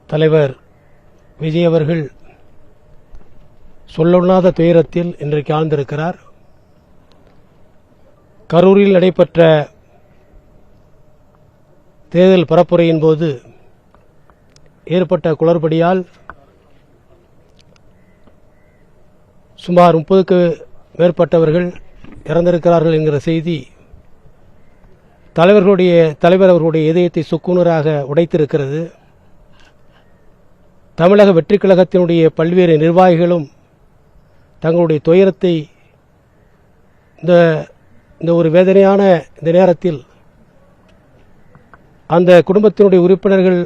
தலைவர் விஜய் அவர்கள் சொல்லொண்ணாத துயரத்தில் இன்றைக்கு ஆழ்ந்திருக்கிறார். கரூரில் நடைபெற்ற தேர்தல் பரப்புரையின் போது ஏற்பட்ட குளறுபடியால் சுமார் 30க்கு மேற்பட்டவர்கள் இறந்திருக்கிறார்கள் என்கிற செய்தி தலைவர் அவர்களுடைய இதயத்தை சுக்குநூறாக உடைத்திருக்கிறது. தமிழக வெற்றிக் கழகத்தினுடைய பல்வேறு நிர்வாகிகளும் தங்களுடைய துயரத்தை இந்த ஒரு வேதனையான இந்த நேரத்தில் அந்த குடும்பத்தினுடைய உறுப்பினர்கள்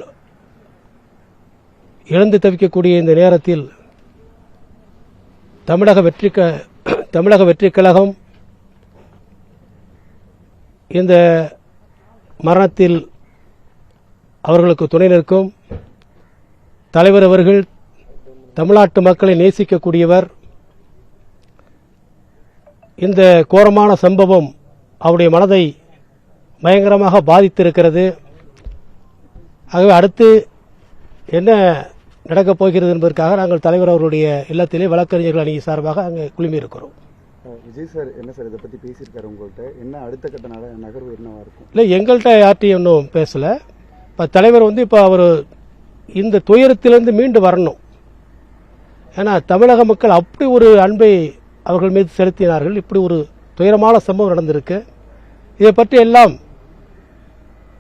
இழந்து தவிக்கக்கூடிய இந்த நேரத்தில் தமிழக வெற்றிக் கழகம் இந்த மரணத்தில் அவர்களுக்கு துணை நிற்கும். தலைவர் அவர்கள் தமிழ்நாட்டு மக்களை நேசிக்கக்கூடியவர். இந்த கோரமான சம்பவம் அவருடைய மனதை பயங்கரமாக பாதித்திருக்கிறது. ஆகவே அடுத்து என்ன நடக்கப் போகிறது என்பதற்காக நாங்கள் தலைவர் அவர்களுடைய இல்லத்திலே வழக்கறிஞர்கள் அணி சார்பாக அங்கே குழுமியிருக்கிறோம். விஜய் சார் என்ன சார் இதை பற்றி பேசியிருக்காரு உங்கள்கிட்ட? என்ன அடுத்த கட்ட நகர்வு என்னவா இருக்கும்? இல்லை, எங்கள்கிட்ட யார்ட்டையும் இன்னும் பேசலை. இப்போ தலைவர் இப்போ அவர் இந்த துயரத்திலிருந்து மீண்டு வரணும். ஏன்னா தமிழக மக்கள் அப்படி ஒரு அன்பை அவர்கள் மீது செலுத்தினார்கள். இப்படி ஒரு துயரமான சம்பவம் நடந்திருக்கு. இதை பற்றி எல்லாம்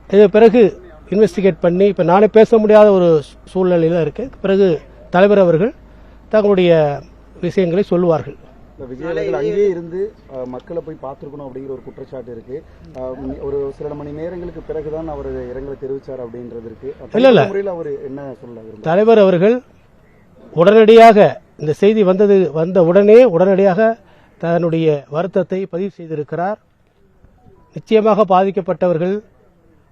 இதை பிறகு இன்வெஸ்டிகேட் பண்ணி இப்போ நானே பேச முடியாத ஒரு சூழ்நிலையில் இருக்கு. பிறகு தலைவர் அவர்கள் தங்களுடைய விஷயங்களை சொல்லுவார்கள். விஜய் அவர்கள் அங்கேயே இருந்து மக்களை போய் பார்த்துருக்கணும் அப்படிங்கிற ஒரு குற்றச்சாட்டு இருக்கு. ஒரு சில மணி நேரங்களுக்கு பிறகுதான் அவர் இரங்கலை தெரிவித்தார் அப்படின்றது இருக்கு. இல்ல முறையில் அவர் என்ன சொல்ல தலைவர் அவர்கள் உடனடியாக இந்த செய்தி வந்த உடனடியாக தன்னுடைய வருத்தத்தை பதிவு செய்திருக்கிறார். நிச்சயமாக பாதிக்கப்பட்டவர்கள்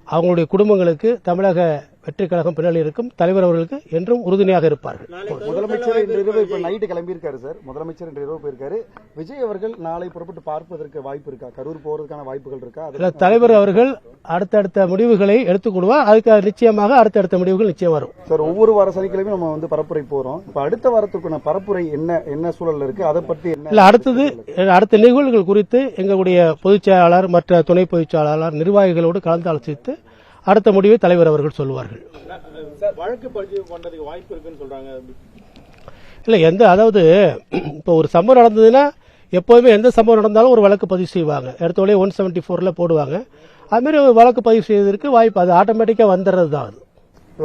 அவங்களுடைய குடும்பங்களுக்கு தமிழக வெற்றிக் கழகம் பின்னணி இருக்கும். தலைவர் அவர்களுக்கு என்றும் உறுதுணையாக இருப்பார்கள். முதலமைச்சர் இன்று இரவு இப்ப நைட்டு கிளம்பியிருக்காரு சார். முதலமைச்சர் இன்று இரவு போயிருக்காரு. விஜய் அவர்கள் நாளை புறப்பட்டு பார்ப்பதற்கு வாய்ப்பு இருக்கா? கரூர் போறதுக்கான வாய்ப்புகள் இருக்கா? தலைவர் அவர்கள் அடுத்தடுத்த முடிவுகளை எடுத்துக்கொள்வார். அதுக்கு நிச்சயமாக அடுத்தடுத்த முடிவுகள் நிச்சயம் வரும் சார். ஒவ்வொரு வார சனிக்கிழமையும் நம்ம பரப்புரை போறோம். இப்ப அடுத்த வாரத்துக்கான பரப்புரை என்ன சூழல் இருக்கு? அதை பற்றி என்ன அடுத்த நிகழ்வுகள் குறித்து எங்களுடைய பொதுச் செயலாளர் மற்ற துணை பொதுச் செயலாளர் நிர்வாகிகளோடு கலந்து ஆலோசித்து அடுத்த முடிவை தலைவர் அவர்கள் சொல்லுவார்கள். வழக்கு பதிவு பண்றதுக்கு வாய்ப்பு இருக்குன்னு சொல்றாங்க. இல்ல அதாவது இப்போ ஒரு சம்பவம் நடந்ததுன்னா எப்போதுமே எந்த சம்பவம் நடந்தாலும் ஒரு வழக்கு பதிவு செய்வாங்க. எடுத்தோடய 174 போடுவாங்க. அதுமாரி ஒரு வழக்கு பதிவு செய்வதற்கு வாய்ப்பு அது ஆட்டோமேட்டிக்கா வந்துடுறது தான்.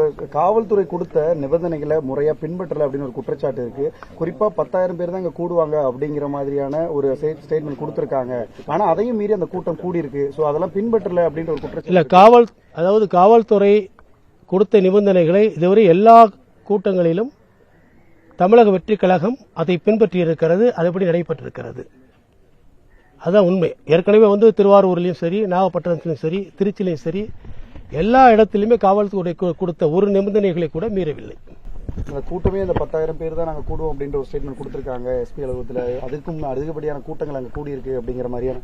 அது காவல்துறை கொடுத்த நிபந்தனைகளை முறையா பின்பற்றல அப்படின்னு ஒரு குற்றச்சாட்டு இருக்கு. குறிப்பா 10,000 பேர் தான் இங்க கூடுவாங்க அப்படிங்கிற மாதிரியான ஒரு ஸ்டேட்மெண்ட் கொடுத்திருக்காங்க. ஆனா அதையும் மீறி அந்த கூட்டம் கூடி இருக்கு. சோ அதெல்லாம் பின்பற்றல அப்படின்ற ஒரு குற்றச்சாட்டு இல்ல. காவல்துறை கொடுத்த நிபந்தனைகளை இதுவரை எல்லா கூட்டங்களிலும் தமிழக வெற்றிக் கழகம் அதை பின்பற்றி இருக்கிறது. அதுபடி நடைபெற்றிருக்கிறது. அதுதான் உண்மை. ஏற்கனவே திருவாரூர்லயும் சரி, நாகப்பட்டினத்திலும் சரி, திருச்சியிலும் சரி, எல்லா இடத்திலுமே காவல்துறை கொடுத்த ஒரு நிபந்தனைகளை கூட மீறவில்லை. அந்த கூட்டமே அந்த 10,000 பேர் தான் நாங்க கூடுவோம் அப்படின்ற ஒரு ஸ்டேட்மெண்ட் கொடுத்திருக்காங்க எஸ்பி அலுவலகத்தில். அதுக்கும் அதிகப்படியான கூட்டங்கள் அங்க கூடி இருக்கு அப்படிங்கிற மாதிரியான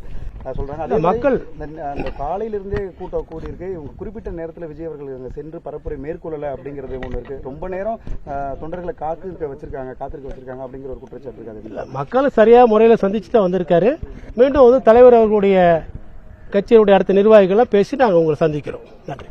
சொல்றாங்க. அதே மக்கள் அந்த காலையிலிருந்தே கூட்டம் கூடி இருக்கு. குறிப்பிட்ட நேரத்தில் விஜய் அவர்கள் அங்க சென்று பரப்புரை மேற்கொள்ளல அப்படிங்கிறது ஒண்ணு இருக்கு. ரொம்ப நேரம் தொண்டர்களை காத்திருக்க வச்சிருக்காங்க அப்படிங்கிற ஒரு குற்றச்சாட்டு இருக்காது. மக்கள் சரியா முறையில் சந்திச்சு தான் வந்திருக்காரு. மீண்டும் தலைவர் அவர்களுடைய கட்சியினுடைய அடுத்த நிர்வாகிகளை பேசி நாங்கள் உங்களை சந்திக்கிறோம். நன்றி.